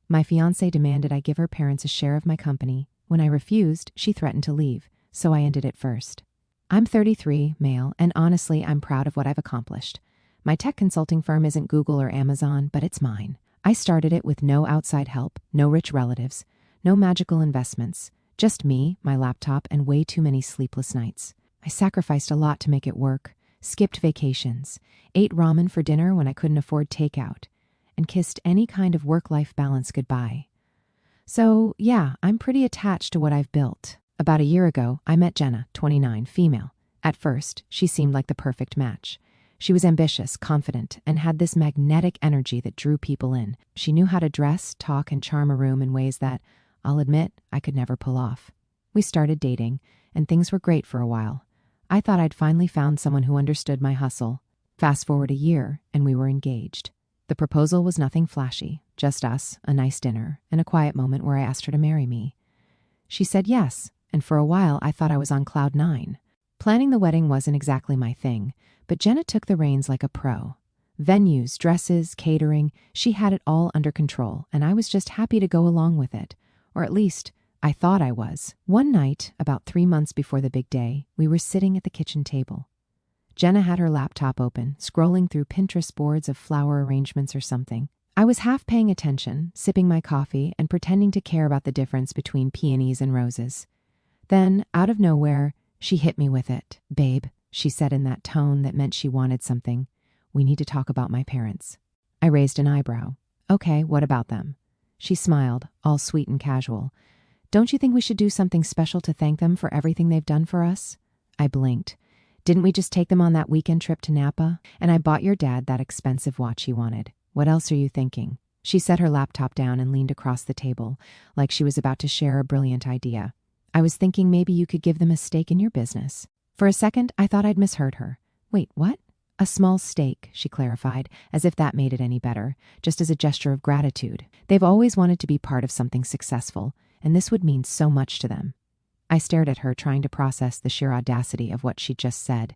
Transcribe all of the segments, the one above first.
My fiancé demanded I give her parents a share of my company. When I refused, she threatened to leave, so I ended it first. I'm 33, male, and honestly, I'm proud of what I've accomplished. My tech consulting firm isn't Google or Amazon, but it's mine. I started it with no outside help, no rich relatives, no magical investments, just me, my laptop, and way too many sleepless nights. I sacrificed a lot to make it work, skipped vacations, ate ramen for dinner when I couldn't afford takeout, and kissed any kind of work-life balance goodbye. So, yeah, I'm pretty attached to what I've built. About a year ago, I met Jenna, 29, female. At first, she seemed like the perfect match. She was ambitious, confident, and had this magnetic energy that drew people in. She knew how to dress, talk, and charm a room in ways that, I'll admit, I could never pull off. We started dating, and things were great for a while. I thought I'd finally found someone who understood my hustle. Fast forward a year, and we were engaged. The proposal was nothing flashy, just us, a nice dinner, and a quiet moment where I asked her to marry me. She said yes, and for a while I thought I was on cloud 9. Planning the wedding wasn't exactly my thing, but Jenna took the reins like a pro. Venues, dresses, catering, she had it all under control, and I was just happy to go along with it. Or at least, I thought I was. One night, about 3 months before the big day, we were sitting at the kitchen table. Jenna had her laptop open, scrolling through Pinterest boards of flower arrangements or something. I was half paying attention, sipping my coffee, and pretending to care about the difference between peonies and roses. Then, out of nowhere, she hit me with it. "Babe," she said in that tone that meant she wanted something, "we need to talk about my parents." I raised an eyebrow. "Okay, what about them?" She smiled, all sweet and casual. "Don't you think we should do something special to thank them for everything they've done for us?" I blinked. "Didn't we just take them on that weekend trip to Napa? And I bought your dad that expensive watch he wanted. What else are you thinking?" She set her laptop down and leaned across the table, like she was about to share a brilliant idea. "I was thinking maybe you could give them a stake in your business." For a second, I thought I'd misheard her. "Wait, what?" "A small stake," she clarified, as if that made it any better, just as a gesture of gratitude. They've always wanted to be part of something successful, and this would mean so much to them. I stared at her, trying to process the sheer audacity of what she'd just said.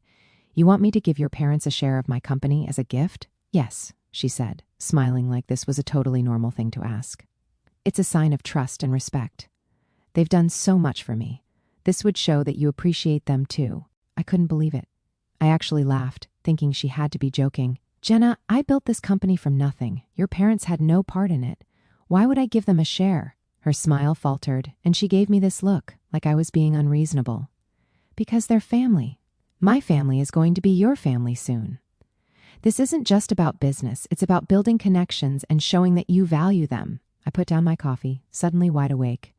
"You want me to give your parents a share of my company as a gift?" "Yes," she said, smiling like this was a totally normal thing to ask. "It's a sign of trust and respect. They've done so much for me. This would show that you appreciate them too." I couldn't believe it. I actually laughed, thinking she had to be joking. "Jenna, I built this company from nothing. Your parents had no part in it. Why would I give them a share?" Her smile faltered, and she gave me this look, like I was being unreasonable. "Because they're family. My family is going to be your family soon. This isn't just about business. It's about building connections and showing that you value them." I put down my coffee, suddenly wide awake.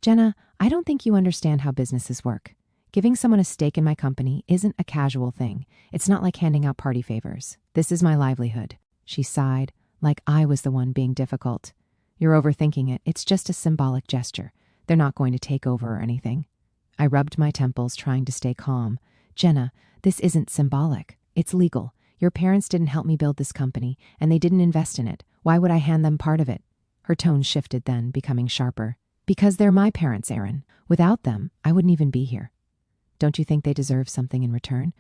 "Jenna, I don't think you understand how businesses work. Giving someone a stake in my company isn't a casual thing. It's not like handing out party favors. This is my livelihood." She sighed, like I was the one being difficult. "You're overthinking it. It's just a symbolic gesture. They're not going to take over or anything." I rubbed my temples, trying to stay calm. "Jenna, this isn't symbolic. It's legal. Your parents didn't help me build this company, and they didn't invest in it. Why would I hand them part of it?" Her tone shifted then, becoming sharper. "Because they're my parents, Aaron. Without them, I wouldn't even be here." "Don't you think they deserve something in return?"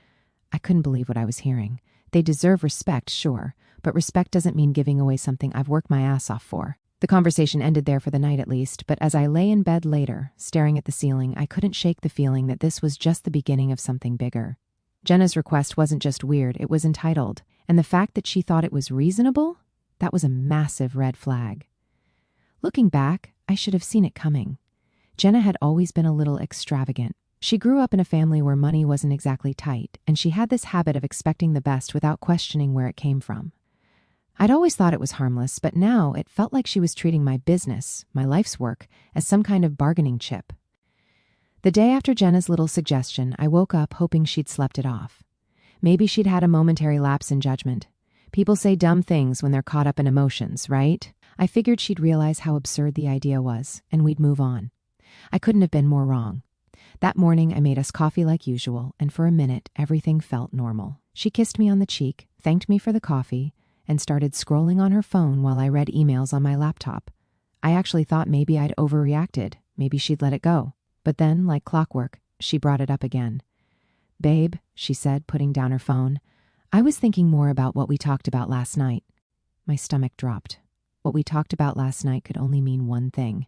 I couldn't believe what I was hearing. They deserve respect, sure, but respect doesn't mean giving away something I've worked my ass off for. The conversation ended there for the night at least, but as I lay in bed later, staring at the ceiling, I couldn't shake the feeling that this was just the beginning of something bigger. Jenna's request wasn't just weird, it was entitled, and the fact that she thought it was reasonable, that was a massive red flag. Looking back, I should have seen it coming. Jenna had always been a little extravagant. She grew up in a family where money wasn't exactly tight, and she had this habit of expecting the best without questioning where it came from. I'd always thought it was harmless, but now it felt like she was treating my business, my life's work, as some kind of bargaining chip. The day after Jenna's little suggestion, I woke up hoping she'd slept it off. Maybe she'd had a momentary lapse in judgment. People say dumb things when they're caught up in emotions, right? I figured she'd realize how absurd the idea was, and we'd move on. I couldn't have been more wrong. That morning, I made us coffee like usual, and for a minute, everything felt normal. She kissed me on the cheek, thanked me for the coffee, and started scrolling on her phone while I read emails on my laptop. I actually thought maybe I'd overreacted. Maybe she'd let it go. But then, like clockwork, she brought it up again. "Babe," she said, putting down her phone, "I was thinking more about what we talked about last night." My stomach dropped. What we talked about last night could only mean one thing.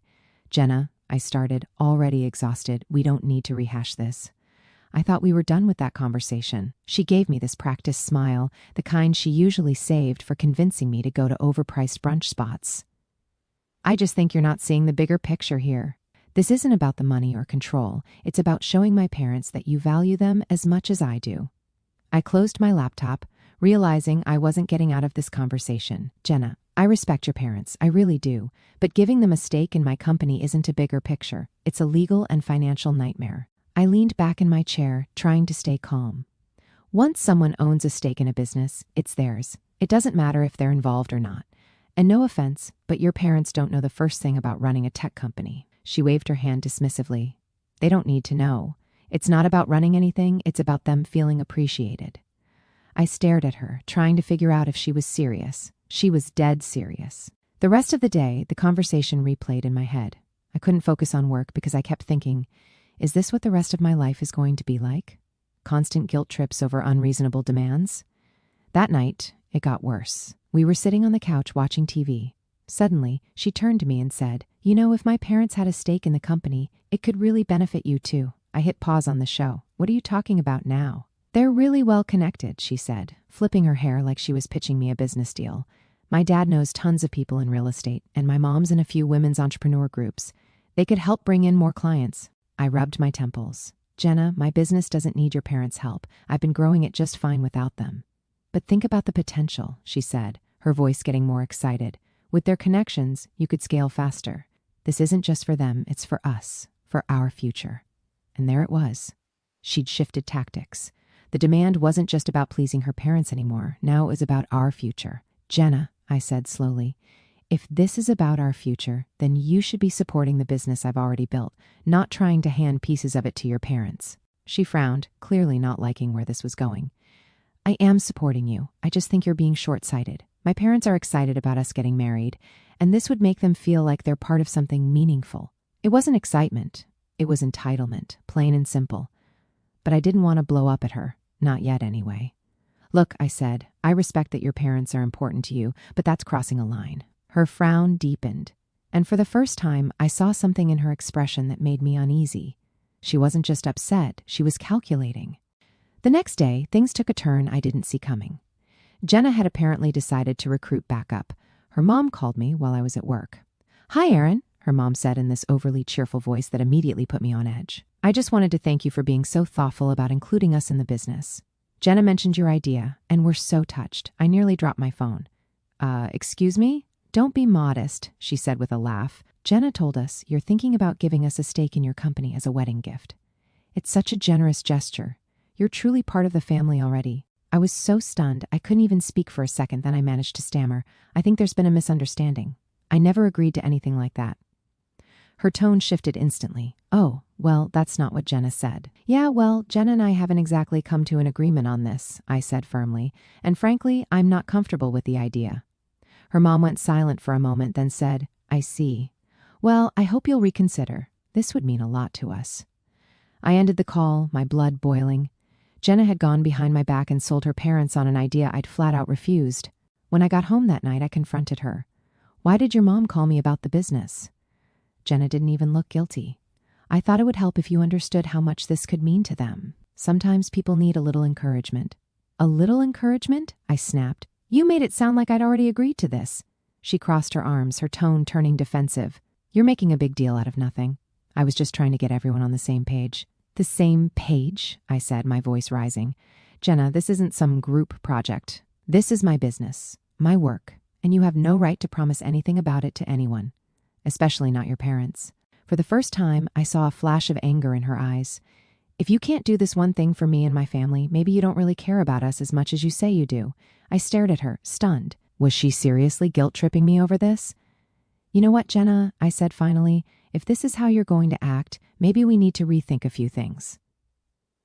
Jenna, I started, already exhausted. We don't need to rehash this. I thought we were done with that conversation. She gave me this practiced smile, the kind she usually saved for convincing me to go to overpriced brunch spots. I just think you're not seeing the bigger picture here. This isn't about the money or control. It's about showing my parents that you value them as much as I do. I closed my laptop, realizing I wasn't getting out of this conversation. Jenna, I respect your parents, I really do, but giving them a stake in my company isn't a bigger picture. It's a legal and financial nightmare. I leaned back in my chair, trying to stay calm. Once someone owns a stake in a business, it's theirs. It doesn't matter if they're involved or not. And no offense, but your parents don't know the first thing about running a tech company. She waved her hand dismissively. They don't need to know. It's not about running anything, it's about them feeling appreciated. I stared at her, trying to figure out if she was serious. She was dead serious. The rest of the day, the conversation replayed in my head. I couldn't focus on work because I kept thinking, is this what the rest of my life is going to be like? Constant guilt trips over unreasonable demands? That night, it got worse. We were sitting on the couch watching TV. Suddenly, she turned to me and said, "You know, if my parents had a stake in the company, it could really benefit you too." I hit pause on the show. "What are you talking about now?" "They're really well connected," she said, flipping her hair like she was pitching me a business deal. "My dad knows tons of people in real estate, and my mom's in a few women's entrepreneur groups. They could help bring in more clients." I rubbed my temples. "Jenna, my business doesn't need your parents' help. I've been growing it just fine without them." "But think about the potential," she said, her voice getting more excited. "With their connections, you could scale faster. This isn't just for them, it's for us, for our future." And there it was. She'd shifted tactics. The demand wasn't just about pleasing her parents anymore. Now it was about our future. "Jenna," I said slowly, "if this is about our future, then you should be supporting the business I've already built, not trying to hand pieces of it to your parents." She frowned, clearly not liking where this was going. "I am supporting you. I just think you're being short-sighted. My parents are excited about us getting married, and this would make them feel like they're part of something meaningful." It wasn't excitement. It was entitlement, plain and simple. But I didn't want to blow up at her. Not yet, anyway. "Look," I said, "I respect that your parents are important to you, but that's crossing a line." Her frown deepened, and for the first time, I saw something in her expression that made me uneasy. She wasn't just upset, she was calculating. The next day, things took a turn I didn't see coming. Jenna had apparently decided to recruit back up. Her mom called me while I was at work. "Hi, Erin," her mom said in this overly cheerful voice that immediately put me on edge. "I just wanted to thank you for being so thoughtful about including us in the business. Jenna mentioned your idea, and we're so touched. I nearly dropped my phone." Excuse me?" "Don't be modest," she said with a laugh. "Jenna told us you're thinking about giving us a stake in your company as a wedding gift. It's such a generous gesture. You're truly part of the family already." I was so stunned, I couldn't even speak for a second, then I managed to stammer. "I think there's been a misunderstanding. I never agreed to anything like that." Her tone shifted instantly. "Oh, well, that's not what Jenna said." "Yeah, well, Jenna and I haven't exactly come to an agreement on this," I said firmly, "and frankly, I'm not comfortable with the idea." Her mom went silent for a moment, then said, "I see. Well, I hope you'll reconsider. This would mean a lot to us." I ended the call, my blood boiling. Jenna had gone behind my back and sold her parents on an idea I'd flat out refused. When I got home that night, I confronted her. "Why did your mom call me about the business?" Jenna didn't even look guilty. "I thought it would help if you understood how much this could mean to them. Sometimes people need a little encouragement." "A little encouragement?" I snapped. "You made it sound like I'd already agreed to this." She crossed her arms, her tone turning defensive. "You're making a big deal out of nothing. I was just trying to get everyone on the same page." "The same page?" I said, my voice rising. "Jenna, this isn't some group project. This is my business, my work, and you have no right to promise anything about it to anyone, especially not your parents." For the first time, I saw a flash of anger in her eyes. "If you can't do this one thing for me and my family, maybe you don't really care about us as much as you say you do." I stared at her, stunned. Was she seriously guilt-tripping me over this? "You know what, Jenna?" I said finally. "If this is how you're going to act, maybe we need to rethink a few things."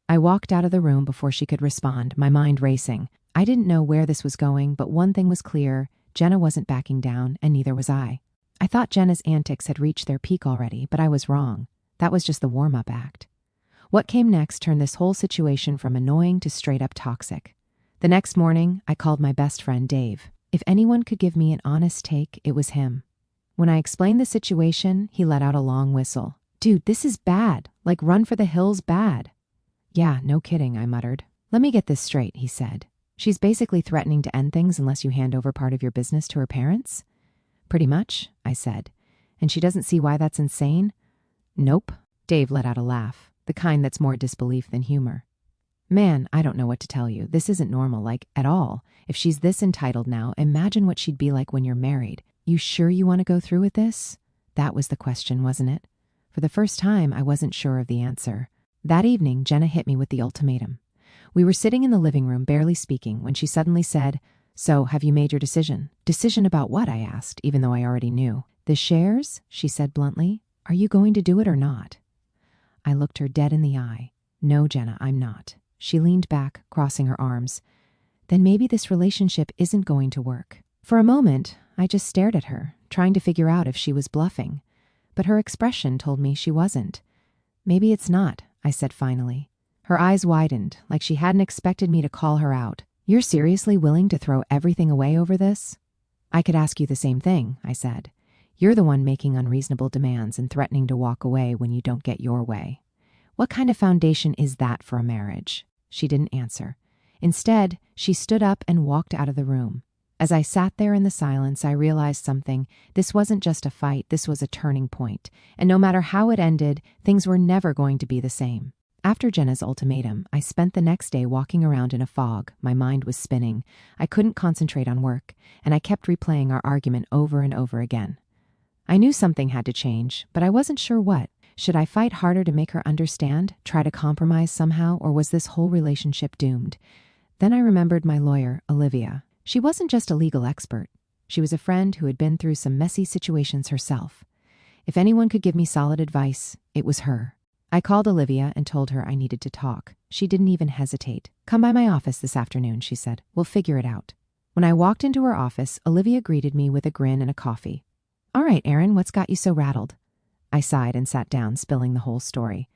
I walked out of the room before she could respond, my mind racing. I didn't know where this was going, but one thing was clear. Jenna wasn't backing down, and neither was I. I thought Jenna's antics had reached their peak already, but I was wrong. That was just the warm-up act. What came next turned this whole situation from annoying to straight-up toxic. The next morning, I called my best friend, Dave. If anyone could give me an honest take, it was him. When I explained the situation, he let out a long whistle. Dude, this is bad. Like run for the hills bad. Yeah, no kidding, I muttered. Let me get this straight, he said. She's basically threatening to end things unless you hand over part of your business to her parents? Pretty much, I said. And she doesn't see why that's insane? Nope. Dave let out a laugh, the kind that's more disbelief than humor. Man, I don't know what to tell you. This isn't normal, like, at all. If she's this entitled now, imagine what she'd be like when you're married. You sure you want to go through with this? That was the question, wasn't it? For the first time, I wasn't sure of the answer. That evening, Jenna hit me with the ultimatum. We were sitting in the living room, barely speaking, when she suddenly said, So, have you made your decision? Decision about what? I asked, even though I already knew. The shares? She said bluntly. Are you going to do it or not? I looked her dead in the eye. No, Jenna, I'm not. She leaned back, crossing her arms. Then maybe this relationship isn't going to work. For a moment, I just stared at her, trying to figure out if she was bluffing. But her expression told me she wasn't. Maybe it's not, I said finally. Her eyes widened, like she hadn't expected me to call her out. You're seriously willing to throw everything away over this? I could ask you the same thing, I said. You're the one making unreasonable demands and threatening to walk away when you don't get your way. What kind of foundation is that for a marriage? She didn't answer. Instead, she stood up and walked out of the room. As I sat there in the silence, I realized something. This wasn't just a fight, this was a turning point. And no matter how it ended, things were never going to be the same. After Jenna's ultimatum, I spent the next day walking around in a fog. My mind was spinning. I couldn't concentrate on work, and I kept replaying our argument over and over again. I knew something had to change, but I wasn't sure what. Should I fight harder to make her understand, try to compromise somehow, or was this whole relationship doomed? Then I remembered my lawyer, Olivia. She wasn't just a legal expert. She was a friend who had been through some messy situations herself. If anyone could give me solid advice, it was her. I called Olivia and told her I needed to talk. She didn't even hesitate. Come by my office this afternoon, she said. We'll figure it out. When I walked into her office, Olivia greeted me with a grin and a coffee. All right, Erin, what's got you so rattled? I sighed and sat down, spilling the whole story.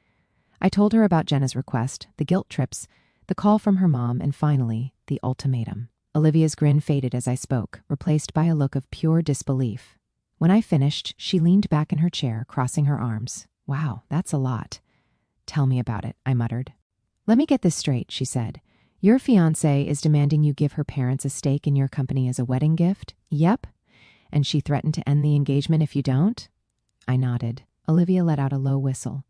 I told her about Jenna's request, the guilt trips, the call from her mom, and finally, the ultimatum. Olivia's grin faded as I spoke, replaced by a look of pure disbelief. When I finished, she leaned back in her chair, crossing her arms. Wow, that's a lot. Tell me about it, I muttered. Let me get this straight, she said. Your fiancé is demanding you give her parents a stake in your company as a wedding gift? Yep. And she threatened to end the engagement if you don't? I nodded. Olivia let out a low whistle.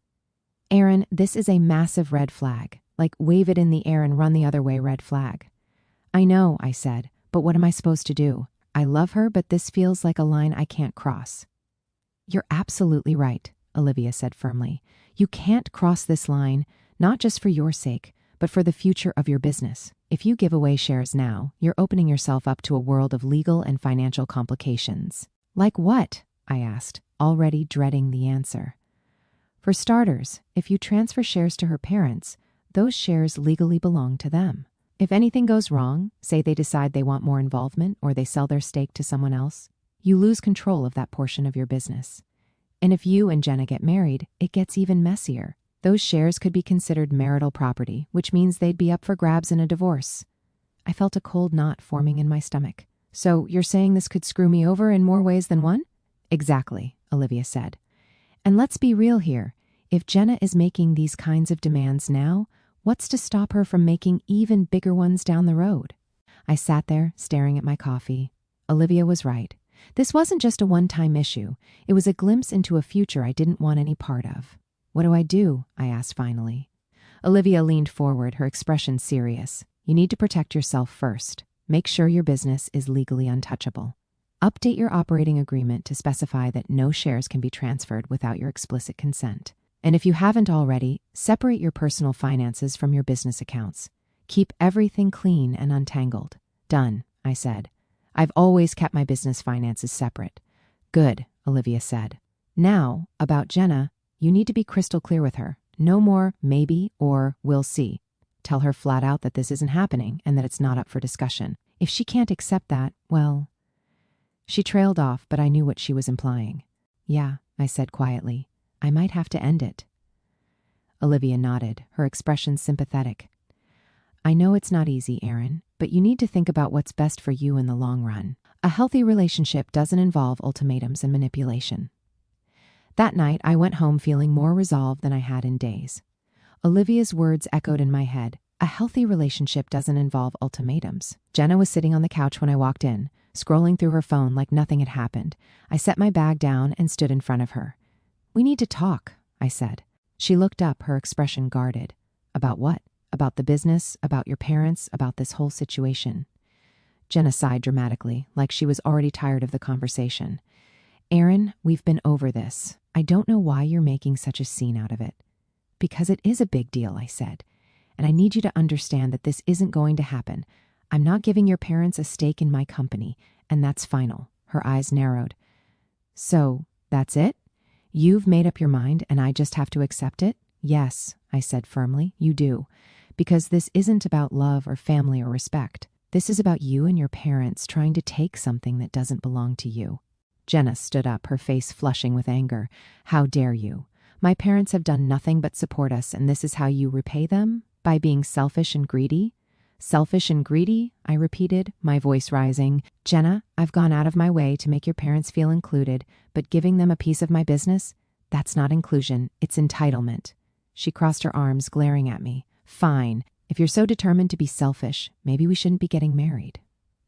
Erin, this is a massive red flag. Like wave it in the air and run the other way red flag. I know, I said, but what am I supposed to do? I love her, but this feels like a line I can't cross. You're absolutely right, Olivia said firmly. You can't cross this line, not just for your sake, but for the future of your business. If you give away shares now, you're opening yourself up to a world of legal and financial complications. Like what? I asked, already dreading the answer. For starters, if you transfer shares to her parents, those shares legally belong to them. If anything goes wrong, say they decide they want more involvement or they sell their stake to someone else, you lose control of that portion of your business. And if you and Jenna get married, it gets even messier. Those shares could be considered marital property, which means they'd be up for grabs in a divorce. I felt a cold knot forming in my stomach. So you're saying this could screw me over in more ways than one? Exactly, Olivia said. And let's be real here. If Jenna is making these kinds of demands now, what's to stop her from making even bigger ones down the road? I sat there, staring at my coffee. Olivia was right. This wasn't just a one-time issue. It was a glimpse into a future I didn't want any part of. What do I do? I asked finally. Olivia leaned forward, her expression serious. You need to protect yourself first. Make sure your business is legally untouchable. Update your operating agreement to specify that no shares can be transferred without your explicit consent. And if you haven't already, separate your personal finances from your business accounts. Keep everything clean and untangled. Done, I said. I've always kept my business finances separate. Good, Olivia said. Now, about Jenna, you need to be crystal clear with her. No more maybe or we'll see. Tell her flat out that this isn't happening and that it's not up for discussion. If she can't accept that, well... She trailed off, but I knew what she was implying. Yeah, I said quietly. I might have to end it. Olivia nodded, her expression sympathetic. I know it's not easy, Erin. but you need to think about what's best for you in the long run. A healthy relationship doesn't involve ultimatums and manipulation. That night, I went home feeling more resolved than I had in days. Olivia's words echoed in my head. A healthy relationship doesn't involve ultimatums. Jenna was sitting on the couch when I walked in, scrolling through her phone like nothing had happened. I set my bag down and stood in front of her. "We need to talk," I said. She looked up, her expression guarded. "About what? About the business, about your parents, about this whole situation." Jenna sighed dramatically, like she was already tired of the conversation. "Aaron, we've been over this. I don't know why you're making such a scene out of it." "Because it is a big deal," I said. "And I need you to understand that this isn't going to happen. I'm not giving your parents a stake in my company, and that's final." Her eyes narrowed. "So, that's it? You've made up your mind and I just have to accept it?" "Yes," I said firmly, "you do. Because this isn't about love or family or respect. This is about you and your parents trying to take something that doesn't belong to you." Jenna stood up, her face flushing with anger. "How dare you? My parents have done nothing but support us, and this is how you repay them? By being selfish and greedy?" "Selfish and greedy?" I repeated, my voice rising. "Jenna, I've gone out of my way to make your parents feel included, but giving them a piece of my business? That's not inclusion, it's entitlement." She crossed her arms, glaring at me. "Fine. If you're so determined to be selfish, maybe we shouldn't be getting married."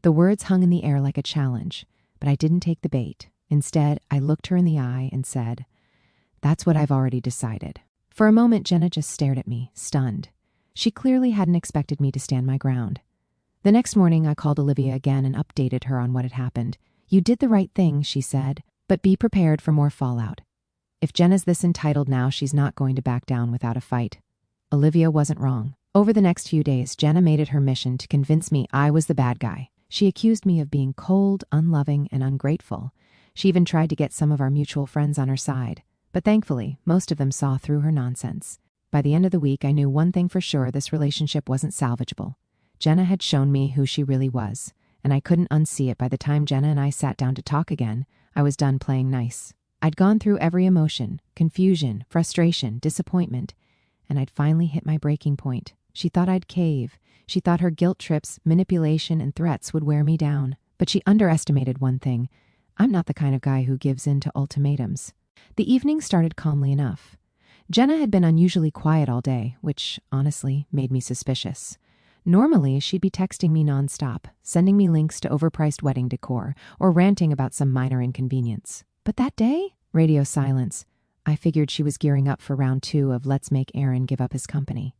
The words hung in the air like a challenge, but I didn't take the bait. Instead, I looked her in the eye and said, "That's what I've already decided." For a moment, Jenna just stared at me, stunned. She clearly hadn't expected me to stand my ground. The next morning, I called Olivia again and updated her on what had happened. "You did the right thing," she said, "but be prepared for more fallout. If Jenna's this entitled now, she's not going to back down without a fight." Olivia wasn't wrong. Over the next few days, Jenna made it her mission to convince me I was the bad guy. She accused me of being cold, unloving, and ungrateful. She even tried to get some of our mutual friends on her side. But thankfully, most of them saw through her nonsense. By the end of the week, I knew one thing for sure: this relationship wasn't salvageable. Jenna had shown me who she really was, and I couldn't unsee it. By the time Jenna and I sat down to talk again, I was done playing nice. I'd gone through every emotion: confusion, frustration, disappointment, and I'd finally hit my breaking point. She thought I'd cave. She thought her guilt trips, manipulation, and threats would wear me down. But she underestimated one thing: I'm not the kind of guy who gives in to ultimatums. The evening started calmly enough. Jenna had been unusually quiet all day, which, honestly, made me suspicious. Normally, she'd be texting me nonstop, sending me links to overpriced wedding decor, or ranting about some minor inconvenience. But that day, radio silence. I figured she was gearing up for round 2 of Let's Make Aaron Give Up His Company.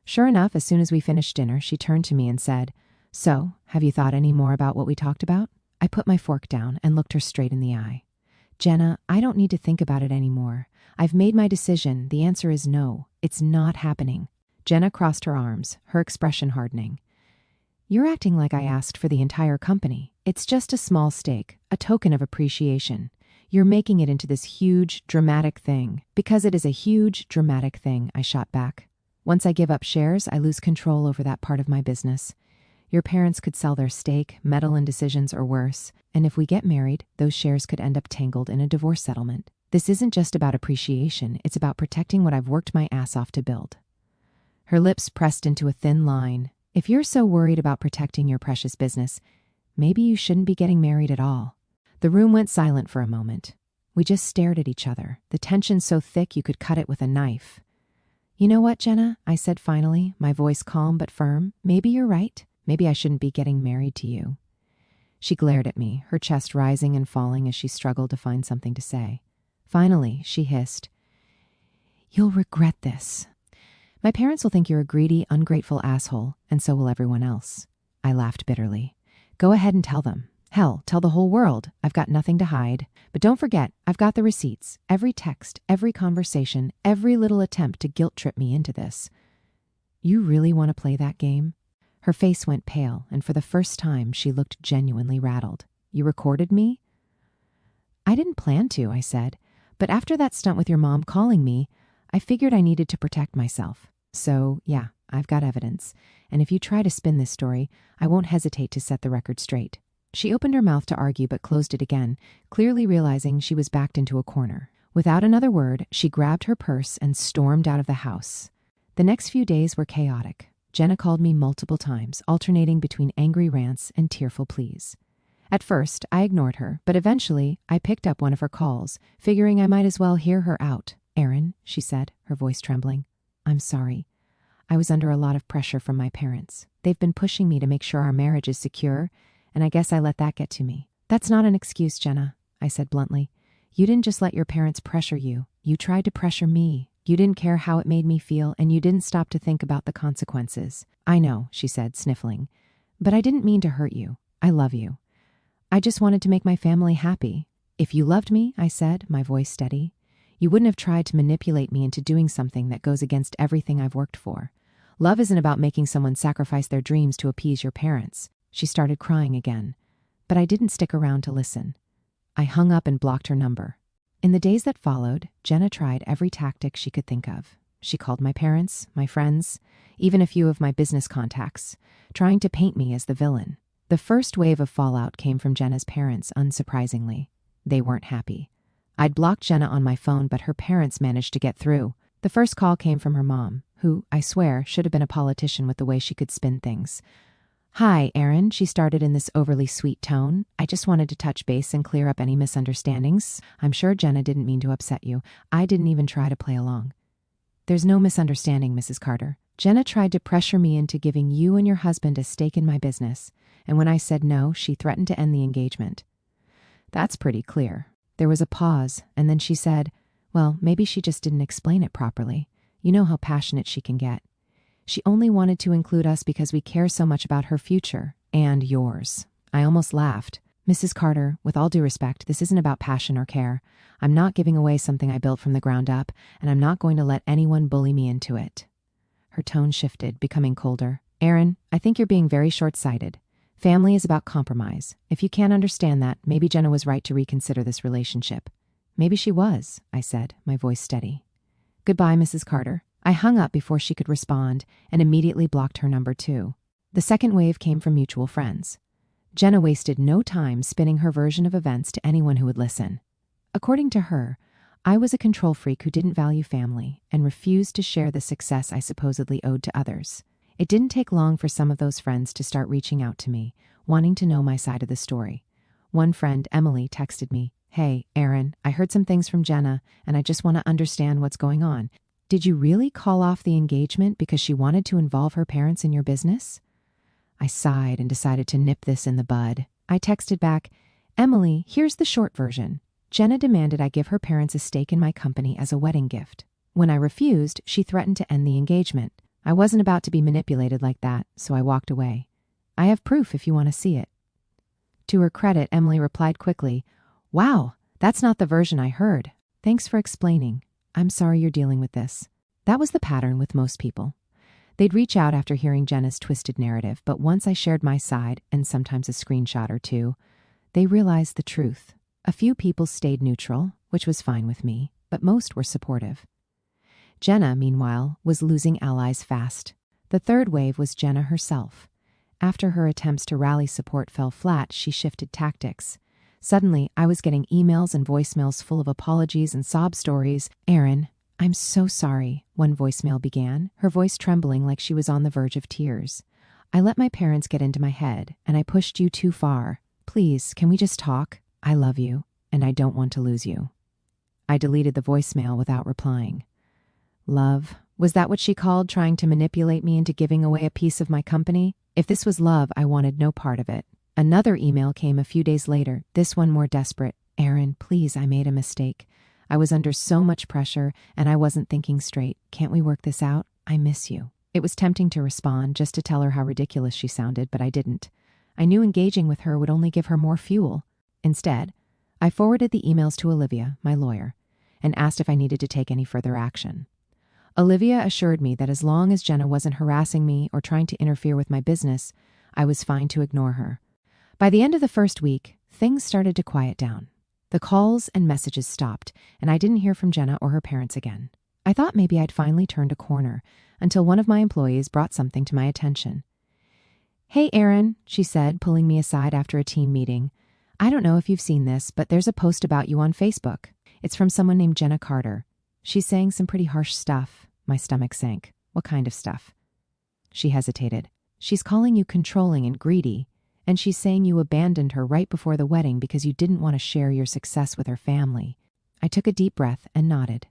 Sure enough, as soon as we finished dinner, she turned to me and said, "So, have you thought any more about what we talked about?" I put my fork down and looked her straight in the eye. "Jenna, I don't need to think about it anymore. I've made my decision. The answer is no. It's not happening." Jenna crossed her arms, her expression hardening. "You're acting like I asked for the entire company. It's just a small stake, a token of appreciation. You're making it into this huge, dramatic thing." "Because it is a huge, dramatic thing," I shot back. "Once I give up shares, I lose control over that part of my business. Your parents could sell their stake, meddle in decisions, or worse. And if we get married, those shares could end up tangled in a divorce settlement. This isn't just about appreciation. It's about protecting what I've worked my ass off to build." Her lips pressed into a thin line. "If you're so worried about protecting your precious business, maybe you shouldn't be getting married at all." The room went silent for a moment. We just stared at each other, the tension so thick you could cut it with a knife. "You know what, Jenna?" I said finally, my voice calm but firm. "Maybe you're right. Maybe I shouldn't be getting married to you." She glared at me, her chest rising and falling as she struggled to find something to say. Finally, she hissed, "You'll regret this. My parents will think you're a greedy, ungrateful asshole, and so will everyone else." I laughed bitterly. "Go ahead and tell them. Hell, tell the whole world. I've got nothing to hide. But don't forget, I've got the receipts, every text, every conversation, every little attempt to guilt trip me into this." "You really want to play that game?" Her face went pale, and for the first time, she looked genuinely rattled. "You recorded me?" "I didn't plan to," I said. "But after that stunt with your mom calling me, I figured I needed to protect myself. So, yeah, I've got evidence. And if you try to spin this story, I won't hesitate to set the record straight." She opened her mouth to argue but closed it again, clearly realizing she was backed into a corner. Without another word, she grabbed her purse and stormed out of the house. The next few days were chaotic. Jenna called me multiple times, alternating between angry rants and tearful pleas. At first, I ignored her, but eventually, I picked up one of her calls, figuring I might as well hear her out. "Erin," she said, her voice trembling, "I'm sorry. I was under a lot of pressure from my parents. They've been pushing me to make sure our marriage is secure, and I guess I let that get to me." "That's not an excuse, Jenna," I said bluntly. "You didn't just let your parents pressure you. You tried to pressure me. You didn't care how it made me feel, and you didn't stop to think about the consequences." "I know," she said, sniffling, "but I didn't mean to hurt you. I love you. I just wanted to make my family happy." "If you loved me," I said, my voice steady, "you wouldn't have tried to manipulate me into doing something that goes against everything I've worked for. Love isn't about making someone sacrifice their dreams to appease your parents." She started crying again, but I didn't stick around to listen. I hung up and blocked her number. In the days that followed, Jenna tried every tactic she could think of. She called my parents, my friends, even a few of my business contacts, trying to paint me as the villain. The first wave of fallout came from Jenna's parents, unsurprisingly. They weren't happy. I'd blocked Jenna on my phone, but her parents managed to get through. The first call came from her mom, who, I swear, should have been a politician with the way she could spin things. "Hi, Erin," she started in this overly sweet tone. "I just wanted to touch base and clear up any misunderstandings. I'm sure Jenna didn't mean to upset you. I didn't even try to play along." "There's no misunderstanding, Mrs. Carter. Jenna tried to pressure me into giving you and your husband a stake in my business, and when I said no, she threatened to end the engagement." "That's pretty clear." There was a pause, and then she said, "Well, maybe she just didn't explain it properly. You know how passionate she can get. She only wanted to include us because we care so much about her future and yours." I almost laughed. "Mrs. Carter, with all due respect, this isn't about passion or care. I'm not giving away something I built from the ground up, and I'm not going to let anyone bully me into it." Her tone shifted, becoming colder. "Erin, I think you're being very short-sighted. Family is about compromise. If you can't understand that, maybe Jenna was right to reconsider this relationship." "Maybe she was," I said, my voice steady. "Goodbye, Mrs. Carter." I hung up before she could respond and immediately blocked her number too. The second wave came from mutual friends. Jenna wasted no time spinning her version of events to anyone who would listen. According to her, I was a control freak who didn't value family and refused to share the success I supposedly owed to others. It didn't take long for some of those friends to start reaching out to me, wanting to know my side of the story. One friend, Emily, texted me, "Hey, Erin, I heard some things from Jenna, and I just want to understand what's going on. Did you really call off the engagement because she wanted to involve her parents in your business?" I sighed and decided to nip this in the bud. I texted back, "Emily, here's the short version. Jenna demanded I give her parents a stake in my company as a wedding gift. When I refused, she threatened to end the engagement. I wasn't about to be manipulated like that, so I walked away. I have proof if you want to see it." To her credit, Emily replied quickly, "Wow, that's not the version I heard. Thanks for explaining. I'm sorry you're dealing with this." That was the pattern with most people. They'd reach out after hearing Jenna's twisted narrative, but once I shared my side, and sometimes a screenshot or two, they realized the truth. A few people stayed neutral, which was fine with me, but most were supportive. Jenna, meanwhile, was losing allies fast. The third wave was Jenna herself. After her attempts to rally support fell flat, she shifted tactics. Suddenly, I was getting emails and voicemails full of apologies and sob stories. "Erin, I'm so sorry," one voicemail began, her voice trembling like she was on the verge of tears. "I let my parents get into my head, and I pushed you too far. Please, can we just talk? I love you, and I don't want to lose you." I deleted the voicemail without replying. Love? Was that what she called trying to manipulate me into giving away a piece of my company? If this was love, I wanted no part of it. Another email came a few days later, this one more desperate. "Erin, please, I made a mistake. I was under so much pressure, and I wasn't thinking straight. Can't we work this out? I miss you." It was tempting to respond, just to tell her how ridiculous she sounded, but I didn't. I knew engaging with her would only give her more fuel. Instead, I forwarded the emails to Olivia, my lawyer, and asked if I needed to take any further action. Olivia assured me that as long as Jenna wasn't harassing me or trying to interfere with my business, I was fine to ignore her. By the end of the first week, things started to quiet down. The calls and messages stopped, and I didn't hear from Jenna or her parents again. I thought maybe I'd finally turned a corner until one of my employees brought something to my attention. "Hey, Erin," she said, pulling me aside after a team meeting. "I don't know if you've seen this, but there's a post about you on Facebook. It's from someone named Jenna Carter. She's saying some pretty harsh stuff." My stomach sank. "What kind of stuff?" She hesitated. She's calling you controlling and greedy, and she's saying you abandoned her right before the wedding because you didn't want to share your success with her family. I took a deep breath and nodded.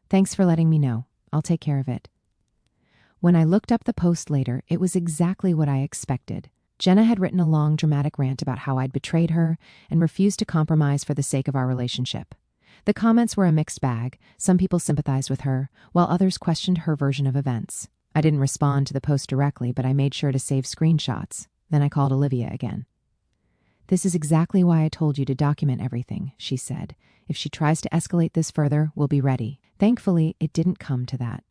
Thanks for letting me know. I'll take care of it. When I looked up the post later, it was exactly what I expected. Jenna had written a long, dramatic rant about how I'd betrayed her and refused to compromise for the sake of our relationship. The comments were a mixed bag. Some people sympathized with her, while others questioned her version of events. I didn't respond to the post directly, but I made sure to save screenshots. Then I called Olivia again. This is exactly why I told you to document everything, she said. If she tries to escalate this further, we'll be ready. Thankfully, it didn't come to that.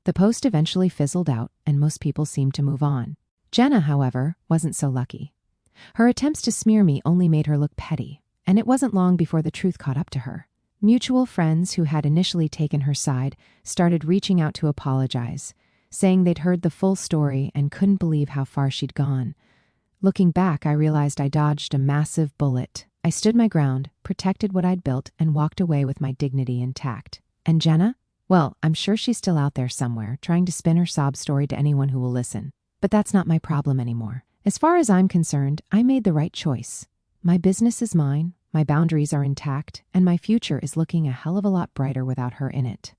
The post eventually fizzled out, and most people seemed to move on. Jenna, however, wasn't so lucky. Her attempts to smear me only made her look petty, and it wasn't long before the truth caught up to her. Mutual friends who had initially taken her side started reaching out to apologize, saying they'd heard the full story and couldn't believe how far she'd gone. Looking back, I realized I dodged a massive bullet. I stood my ground, protected what I'd built, and walked away with my dignity intact. And Jenna? Well, I'm sure she's still out there somewhere, trying to spin her sob story to anyone who will listen. But that's not my problem anymore. As far as I'm concerned, I made the right choice. My business is mine, my boundaries are intact, and my future is looking a hell of a lot brighter without her in it.